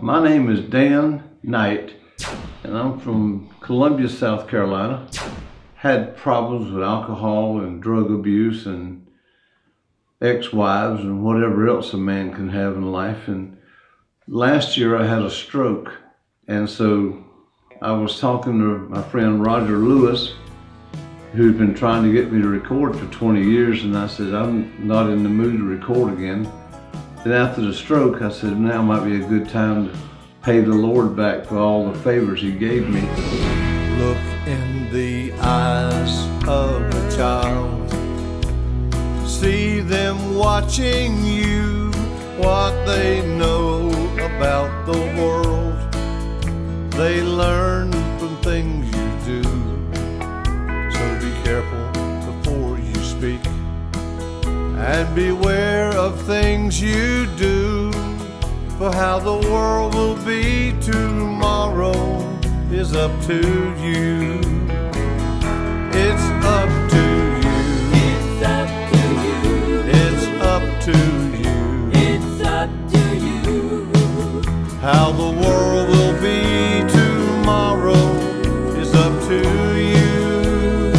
My name is Dan Knight, and I'm from Columbia, South Carolina. Had problems with alcohol and drug abuse and ex-wives and whatever else a man can have in life. And last year I had a stroke, and so I was talking to my friend Roger Lewis, who'd been trying to get me to record for 20 years, and I said, I'm not in the mood to record again. Then after the stroke, I said, now might be a good time to pay the Lord back for all the favors He gave me. Look in the eyes of a child, see them watching you, what they know about the world. They learn from things you do, so be careful before you speak, and beware of things you do, for how the world will be tomorrow is up to you. It's up to you. It's up to you. It's up to you. It's up to you. How the world will be tomorrow is up to you.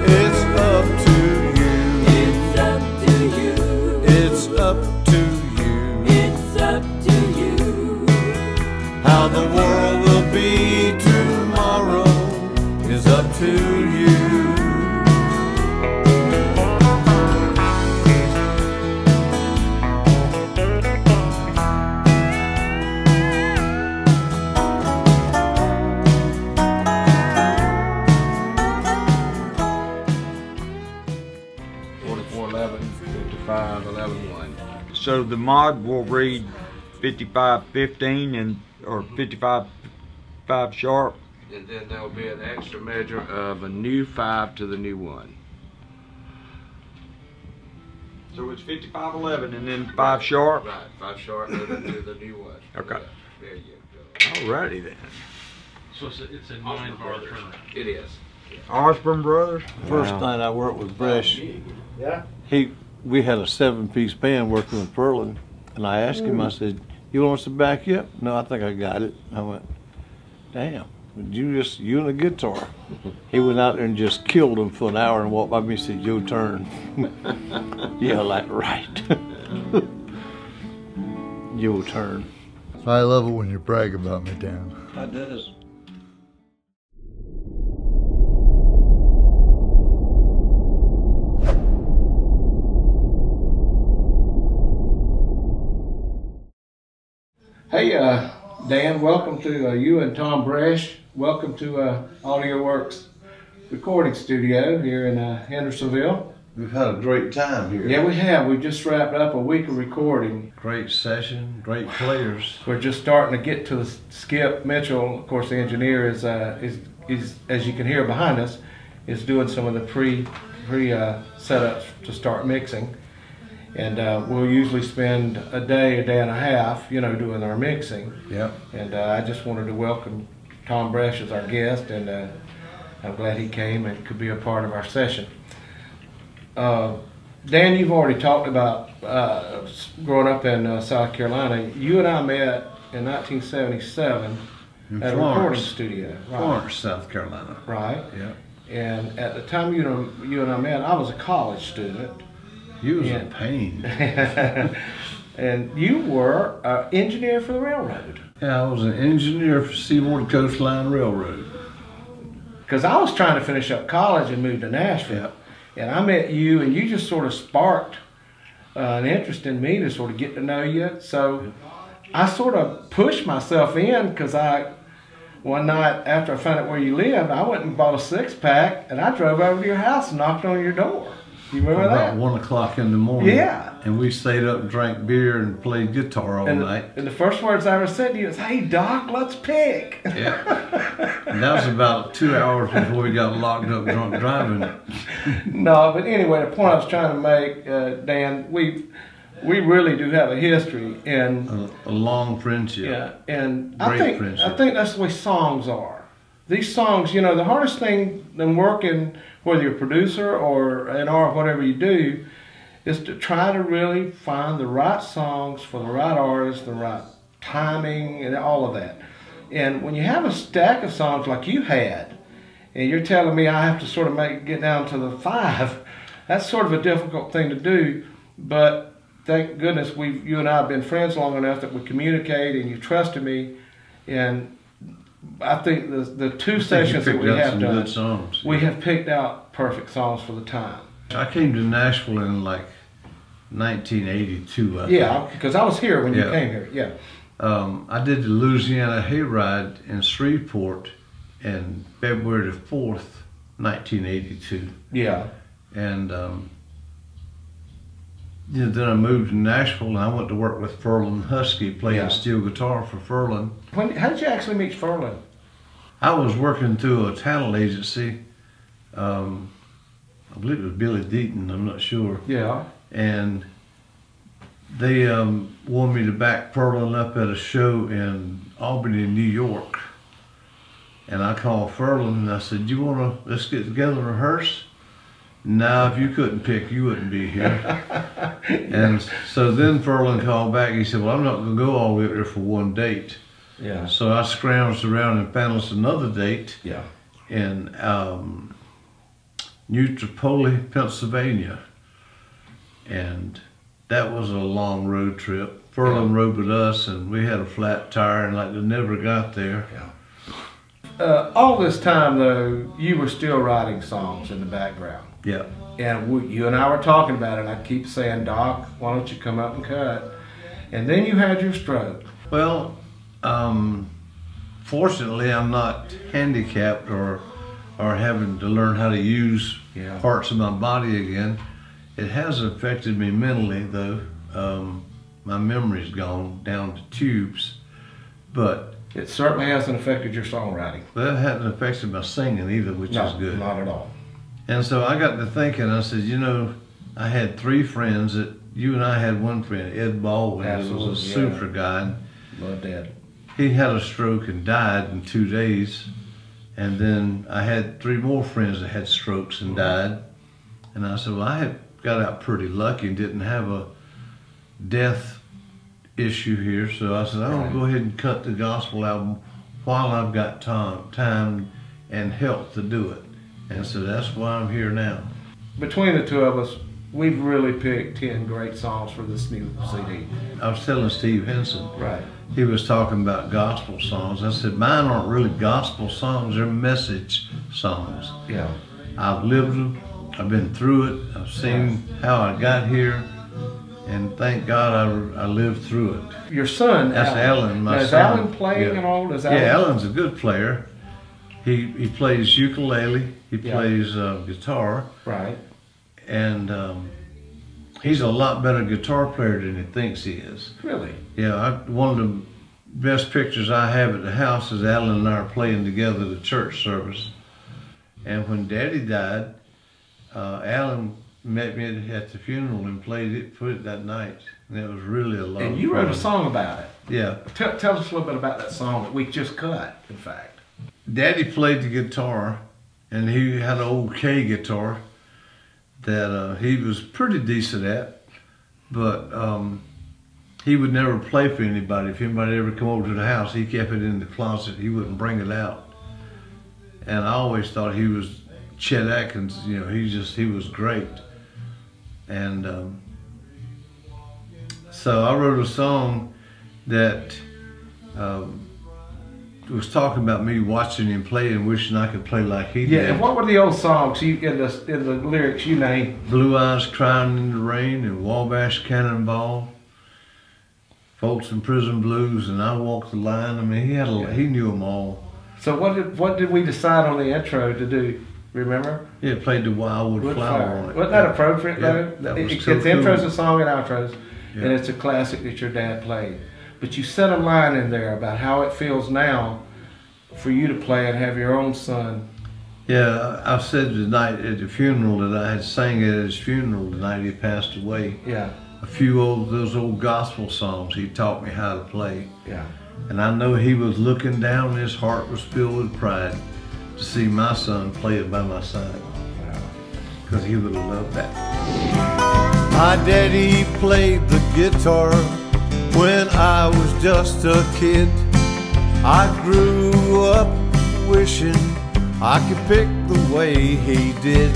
It's up to you. It's up to you. It's up to you. It's up to you. How the world will be tomorrow is up to you. So the mod will read 55-15 and or 55-5 sharp. And then there'll be an extra measure of a new 5 to the new 1. So it's 55-11 and then 5 sharp. Right, 5 sharp to the new 1. Okay. Yeah, there you go. Alrighty then. So it's a 9-bar trim. It is. Osborne Brothers. First Wow. night I worked with Bresh, Yeah. we had a 7-piece band working with Perlin, and I asked him, I said, you want us to back you up? No, I think I got it. I went, damn, you and the guitar. He went out there and just killed him for an hour and walked by me and said, your turn. Yeah, like, right. Your turn. I love it when you brag about me, Dan. I does. Hey, Dan, welcome to you and Tom Bresh. Welcome to Audio Works recording studio here in Hendersonville. We've had a great time here. Yeah, we have. We just wrapped up a week of recording. Great session, great players. We're just starting to get to Skip Mitchell. Of course, the engineer is as you can hear behind us, is doing some of the pre setups to start mixing. And we'll usually spend a day and a half, you know, doing our mixing. Yep. And I just wanted to welcome Tom Bresh as our guest, and I'm glad he came and could be a part of our session. Dan, you've already talked about growing up in South Carolina. You and I met in 1977 at a recording studio. Right. Florence, South Carolina. Right. Yeah. And at the time you and I met, I was a college student. You was a pain. And you were an engineer for the railroad. Yeah, I was an engineer for Seaboard Coastline Railroad. Because I was trying to finish up college and move to Nashville. Yeah. And I met you, and you just sort of sparked an interest in me to sort of get to know you. So I sort of pushed myself in, because one night after I found out where you lived, I went and bought a 6-pack, and I drove over to your house and knocked on your door. You remember About that? 1 o'clock in the morning. Yeah. And we stayed up and drank beer and played guitar all night. And the first words I ever said to you was, "Hey, Doc, let's pick." Yeah. And that was about 2 hours before we got locked up drunk driving. No, but anyway, the point I was trying to make, Dan, we really do have a history, and a long friendship. Yeah, and Great friendship. I think that's the way songs are. These songs, you know, the hardest thing than working, whether you're a producer or an or whatever you do, is to try to really find the right songs for the right artist, the right timing and all of that. And when you have a stack of songs like you had, and you're telling me I have to sort of get down to the 5, that's sort of a difficult thing to do. But thank goodness you and I have been friends long enough that we communicate and you trusted me. And I think the 2 sessions that we have done, good songs. we have picked out perfect songs for the time. I came to Nashville in like 1982. Yeah, because I was here when you Yeah. came here. Yeah. I did the Louisiana Hayride in Shreveport in February the 4th, 1982. Yeah. And then I moved to Nashville and I went to work with Furlan Husky playing Yeah. steel guitar for Furlan. How did you actually meet Furlan? I was working through a talent agency. I believe it was Billy Deaton, I'm not sure. Yeah. And they wanted me to back Furlan up at a show in Albany, New York. And I called Furlan and I said, let's get together and rehearse? No, if you couldn't pick, you wouldn't be here. And so then Furlan called back. He said, well, I'm not going to go all the way up there for one date. Yeah. So I scrounged around and found us another date Yeah. in New Tripoli, Pennsylvania. And that was a long road trip. Furlan rode with us and we had a flat tire and like we never got there. All this time, though, you were still writing songs in the background. Yeah. And you and I were talking about it, and I keep saying, Doc, why don't you come up and cut? And then you had your stroke. Well, fortunately, I'm not handicapped or having to learn how to use parts of my body again. It has affected me mentally, though. My memory's gone down to tubes, but It certainly hasn't affected your songwriting. that hasn't affected my singing either, which is good. Not at all. And so I got to thinking, I said, I had 3 friends that, you and I had one friend, Ed Baldwin, who was a super guy. Loved Ed. He had a stroke and died in 2 days. And then I had 3 more friends that had strokes and died. And I said, well, I had got out pretty lucky and didn't have a death issue here. So I said, I'm going to go ahead and cut the gospel album while I've got time and health to do it. And so that's why I'm here now. Between the 2 of us, we've really picked 10 great songs for this new CD. I was telling Steve Henson, Right. he was talking about gospel songs. I said, mine aren't really gospel songs, they're message songs. Yeah. I've lived them, I've been through it, I've seen how I got here, and thank God I lived through it. Your son, That's Alan, my now, is son. Alan playing at all? Does Yeah, Alan's a good player. He plays ukulele, he plays guitar, Right. and he's a lot better guitar player than he thinks he is. Really? Yeah, one of the best pictures I have at the house is Alan and I are playing together the church service. And when Daddy died, Alan met me at the funeral and played it that night. And it was really a lot of And you wrote a fun. song about it. Yeah. Tell us a little bit about that song that we just cut, in fact. Daddy played the guitar, and he had an old K guitar that he was pretty decent at, but he would never play for anybody. If anybody ever come over to the house, he kept it in the closet. He wouldn't bring it out. And I always thought he was Chet Atkins. He was great. And so I wrote a song that was talking about me watching him play and wishing I could play like he Yeah, did. and what were the old songs in the lyrics you named? Blue Eyes Crying in the Rain and Wabash Cannonball, Folks in Prison Blues, and I Walked the Line. I mean, he knew them all. So what did we decide on the intro to do? Remember? Yeah, played the Wildwood Flower on it. Wasn't that appropriate though? that was It's so intros cool. of song and outros, Yeah. and it's a classic that your dad played. But you set a line in there about how it feels now for you to play and have your own son. Yeah, I said tonight at the funeral that I had sang at his funeral the night he passed away. Yeah, A few those old gospel songs he taught me how to play. yeah. And I know he was looking down, his heart was filled with pride to see my son play it by my side. Because he would have loved that. My daddy played the guitar When I was just a kid, I grew up wishing I could pick the way he did.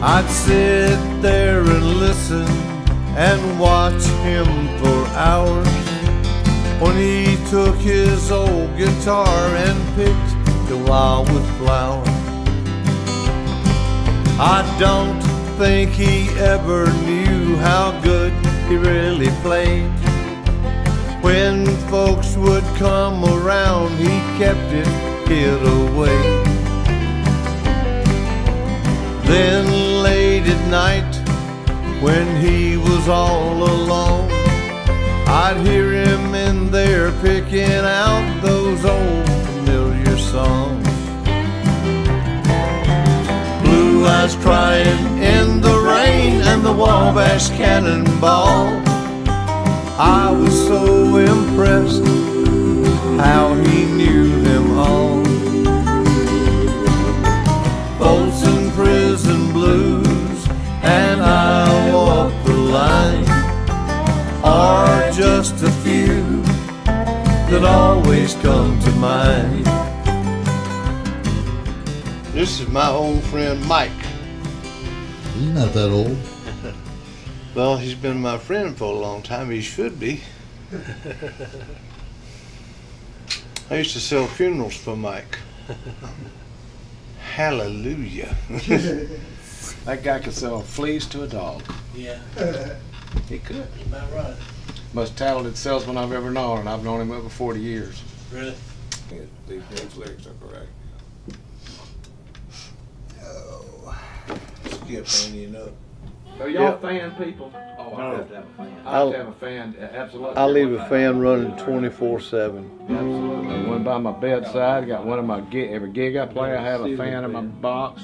I'd sit there and listen and watch him for hours when he took his old guitar and picked the wildwood flower. I don't think he ever knew how good he really played. When folks would come around, he kept it hid away. Then late at night, when he was all alone, I'd hear him in there picking out those old familiar songs. Blue eyes crying in the rain and the Wabash Cannonball. I was so impressed how he knew them all. Folsom Prison Blues and I Walk the Line are just a few that always come to mind. This is my old friend Mike. He's not that old. Well, he's been my friend for a long time. He should be. I used to sell funerals for Mike. Hallelujah. That guy could sell a fleece to a dog. Yeah, He could. about right. Most talented salesman I've ever known, and I've known him over 40 years. Really? These legs are correct. Skip hanging up. So y'all fan people? Oh, I have to have a fan. I have to have a fan, absolutely. I leave a fan running 24/7. Absolutely. One by my bedside. Got one of my every gig I play. I have a fan in my box.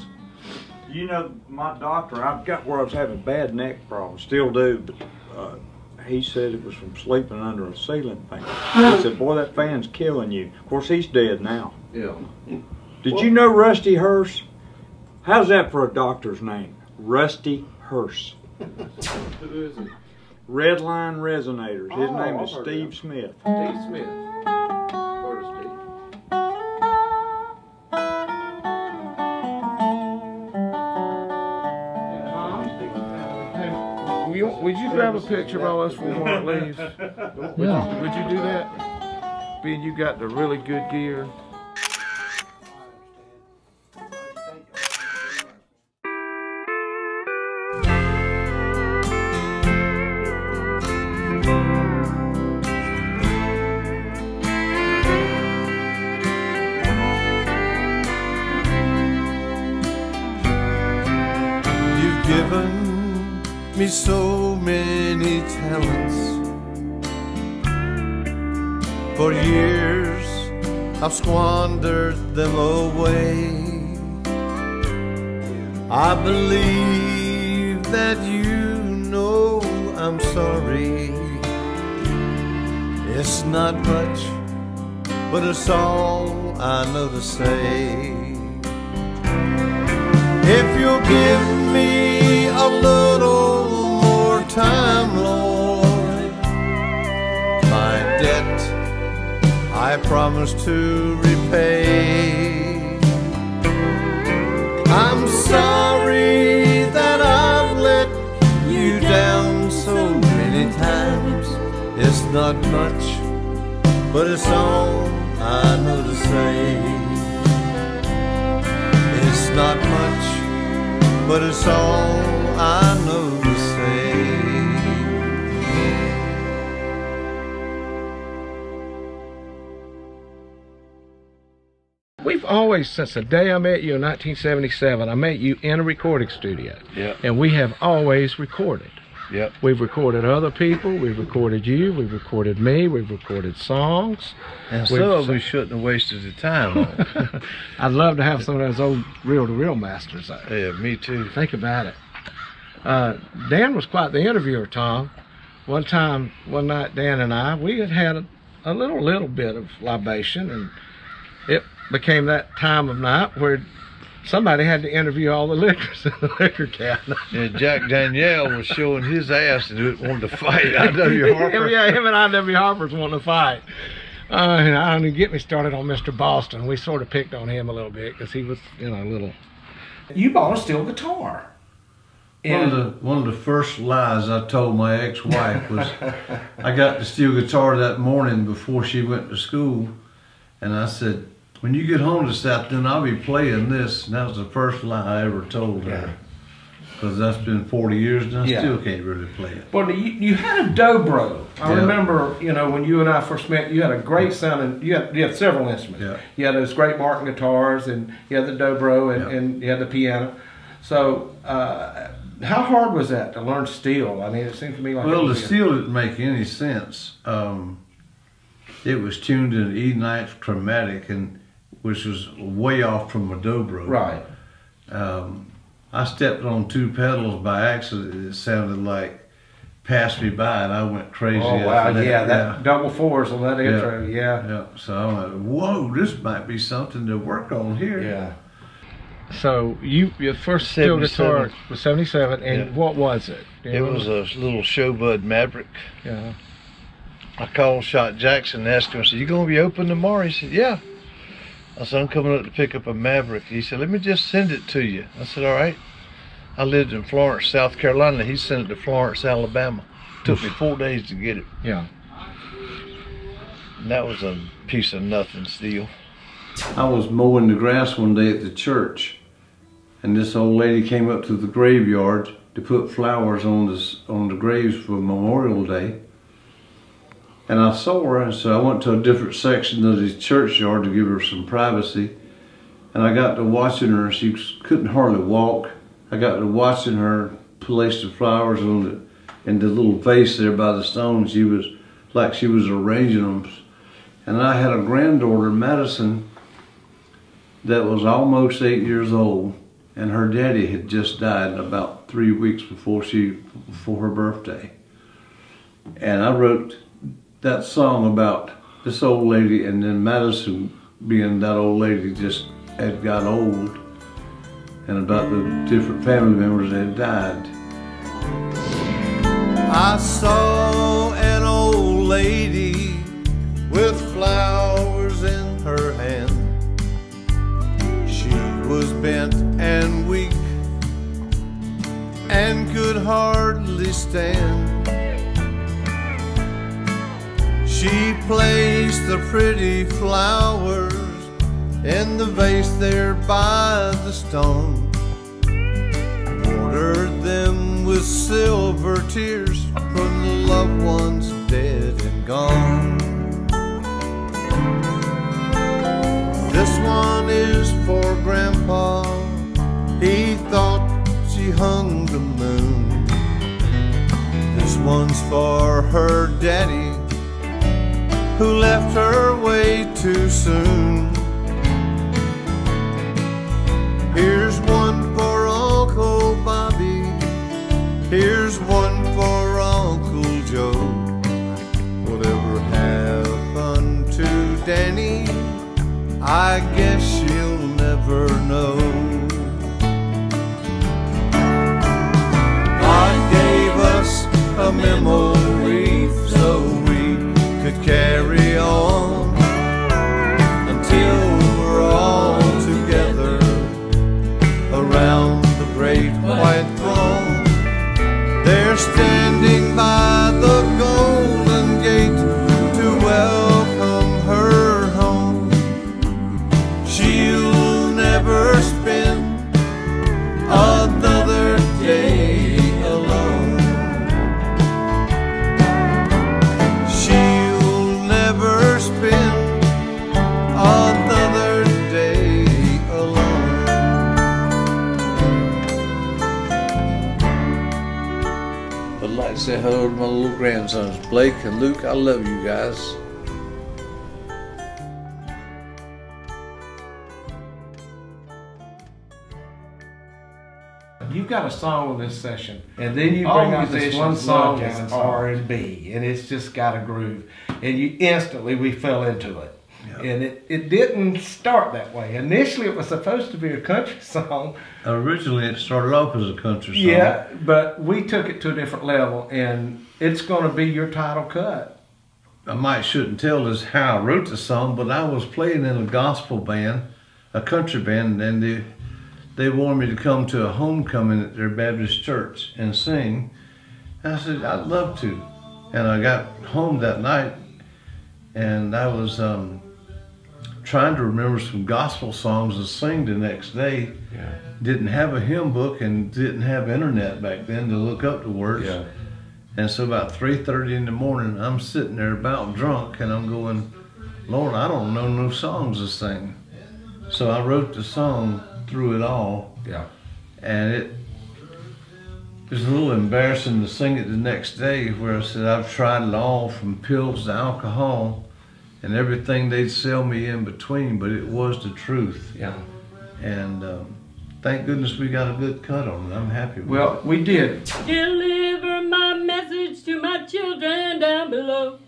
You know, my doctor, I've got where I was having bad neck problems, still do, but he said it was from sleeping under a ceiling fan. He said, boy, that fan's killing you. Of course, he's dead now. Yeah. Did you know Rusty Hearst? How's that for a doctor's name? Rusty Hearst. Who is it? Red Line Resonators. His Oh, name is I've heard Steve of Smith. Steve Smith. Where's Steve? Would you grab a picture of all us before it leaves? Yeah. Would you do that? Being you got the really good gear. You've given me so many talents. For years I've squandered them away. I believe that you know I'm sorry. It's not much, but it's all I know to say. If you'll give me a little more time, Lord, my debt I promise to repay. I'm sorry that I've let you down so many times. It's not much, but it's all I know to say. It's not much, but it's all I know to say. We've always, since the day I met you in 1977, I met you in a recording studio. Yep. And we have always recorded. Yep. We've recorded other people, we've recorded you, we've recorded me, we've recorded songs. And We've- some of we shouldn't have wasted the time on. I'd love to have some of those old reel-to-reel masters. Yeah, me too. Think about it. Dan was quite the interviewer, Tom. One night, Dan and I, we had a little bit of libation, and it became that time of night where somebody had to interview all the liquors in the liquor cabinet. And Jack Danielle was showing his ass and wanted to fight I.W. Harper. Yeah, him and I.W. Harper's wanting to fight. And I don't even get me started on Mr. Boston. We sort of picked on him a little bit because he was, you know, a little. You bought a steel guitar. One of the first lies I told my ex-wife was I got the steel guitar that morning before she went to school, and I said, when you get home this afternoon, I'll be playing this. And that was the first lie I ever told her. Because that's been 40 years and I still can't really play it. Well, you had a dobro. I remember, you know, when you and I first met, you had a great sounding, you had several instruments. Yeah. You had those great Martin guitars, and you had the dobro, and you had the piano. So, how hard was that to learn steel? I mean, it seemed to me like... Well, the steel didn't make any sense. It was tuned in E-ninth chromatic, and which was way off from a dobro. Right. I stepped on 2 pedals by accident. It sounded like Pass Me By, and I went crazy. Oh, wow, that. That double fours on that intro, Yeah, so I went, whoa, this might be something to work on here. Yeah. So your first steel guitar was 77, and what was it? It was a little Showbud Maverick. Yeah. I called Shot Jackson and asked him, I said, you going to be open tomorrow? He said, yeah. I said, I'm coming up to pick up a Maverick. He said, let me just send it to you. I said, all right. I lived in Florence, South Carolina. He sent it to Florence, Alabama. Took me 4 days to get it. Yeah. And that was a piece of nothing steel. I was mowing the grass one day at the church, and this old lady came up to the graveyard to put flowers on the graves for Memorial Day. And I saw her, and so I went to a different section of the churchyard to give her some privacy. And I got to watching her, and she couldn't hardly walk. I got to watching her place the flowers in the little vase there by the stone. She was like she was arranging them. And I had a granddaughter, Madison, that was almost 8 years old, and her daddy had just died about 3 weeks before her birthday. And I wrote that song about this old lady, and then Madison being that old lady just had got old, and about the different family members that had died. I saw an old lady with flowers in her hand. She was bent and weak and could hardly stand. She placed the pretty flowers in the vase there by the stone, watered them with silver tears from the loved ones dead and gone. This one is for Grandpa, he thought she hung the moon. This one's for her daddy, who left her way too soon. Here's one for Uncle Bobby, here's one for Uncle Joe. Whatever happened to Danny, I guess she'll never know. God gave us a memory so we could carry on until we're all together around the great white throne. They're standing by the golden gate to welcome her home. She'll never spend another day alone. She'll never spend another day alone. I'd like to say hello to my little grandsons, Blake and Luke. I love you guys. You've got a song in this session, and then you bring out this one song that's R&B, and it's just got a groove, and we fell into it. Yeah. And it didn't start that way. Initially, it was supposed to be a country song. Originally, it started off as a country song. Yeah, but we took it to a different level, and it's going to be your title cut. I might shouldn't tell this how I wrote the song, but I was playing in a gospel band, a country band, and they wanted me to come to a homecoming at their Baptist church and sing. And I said, I'd love to. And I got home that night, and I was trying to remember some gospel songs to sing the next day. Yeah. Didn't have a hymn book and didn't have internet back then to look up the words. Yeah. And so about 3:30 in the morning, I'm sitting there about drunk, and I'm going, Lord, I don't know no songs to sing. So I wrote the song Through It All. Yeah. And it was a little embarrassing to sing it the next day, where I said, I've tried it all from pills to alcohol and everything they'd sell me in between, but it was the truth. Yeah. And thank goodness we got a good cut on it. I'm happy with Well, it. we did. Deliver my message to my children down below.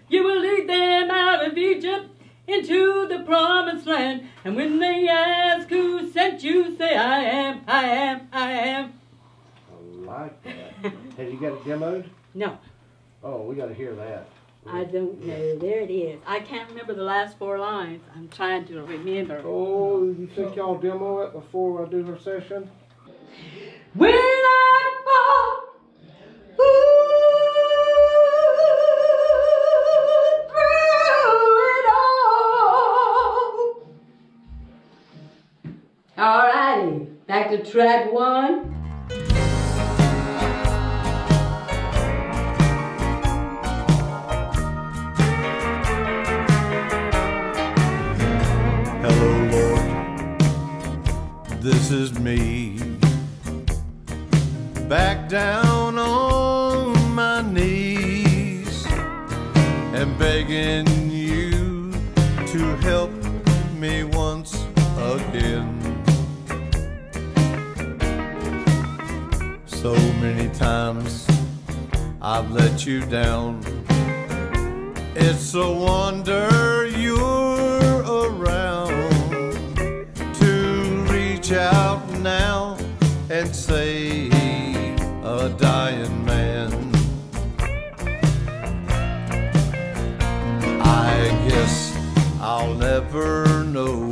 You will lead them out of Egypt into the promised land. And when they ask who sent you, say, I am, I am, I am. I like that. Have you got it demoed? No, Oh, we got to hear that. I don't know. There it is. I can't remember the last 4 lines. I'm trying to remember. Oh, you think y'all demo it before I do her session? When I fall, through it all. Alrighty, back to track 1. Hello, Lord, this is me, back down on my knees and begging you to help me once again. So many times I've let you down. It's a wonder you're around to reach out now and save a dying man. I guess I'll never know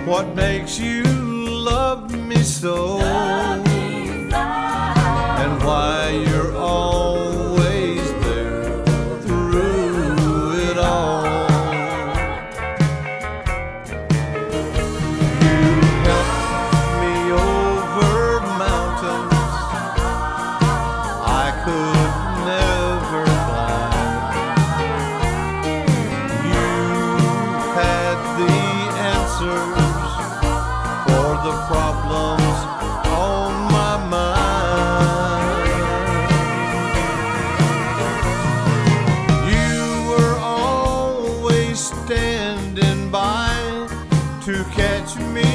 what makes you love me so, and why you're always there through it all. You helped me over mountains I could never climb. You had the answers for the problems on my mind. You were always standing by to catch me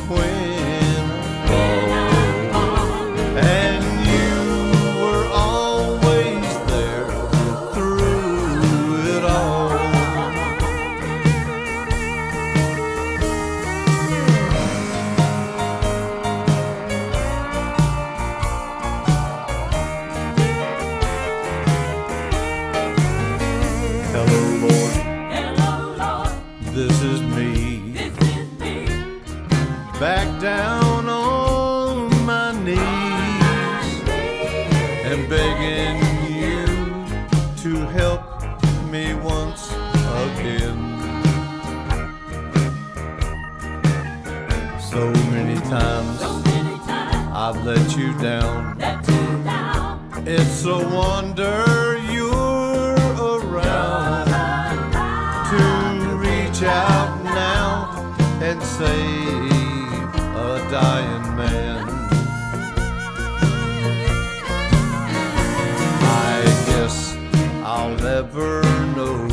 when I fall, and you were always there through it all. Hello, Lord, this is me, back down on my knees and begging you to help me once again. So many times I've let you down. It's a wonder you're around to reach out now and save a dying man. I guess I'll never know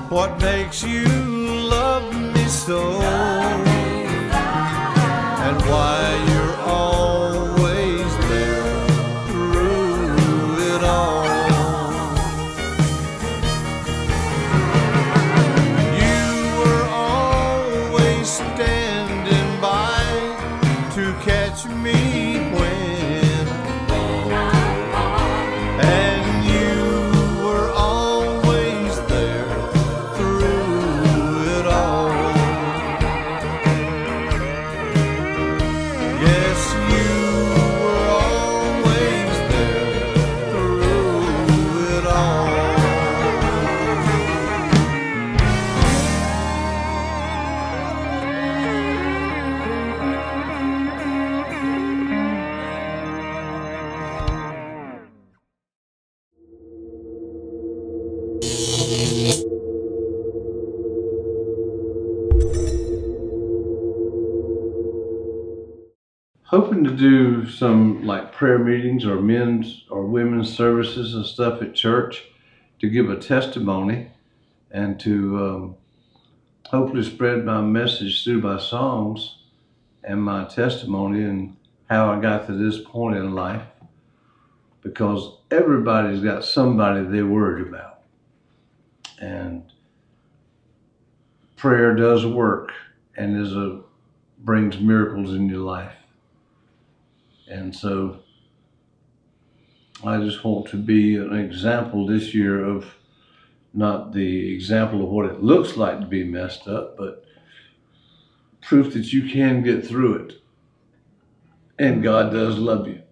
what makes you love me so, and why you're always there through it all. hoping to do some like prayer meetings or men's or women's services and stuff at church to give a testimony and to hopefully spread my message through my songs and my testimony and how I got to this point in life, because everybody's got somebody they're worried about. And prayer does work and brings miracles in your life. And so I just want to be an example this year of not the example of what it looks like to be messed up, but proof that you can get through it. And God does love you.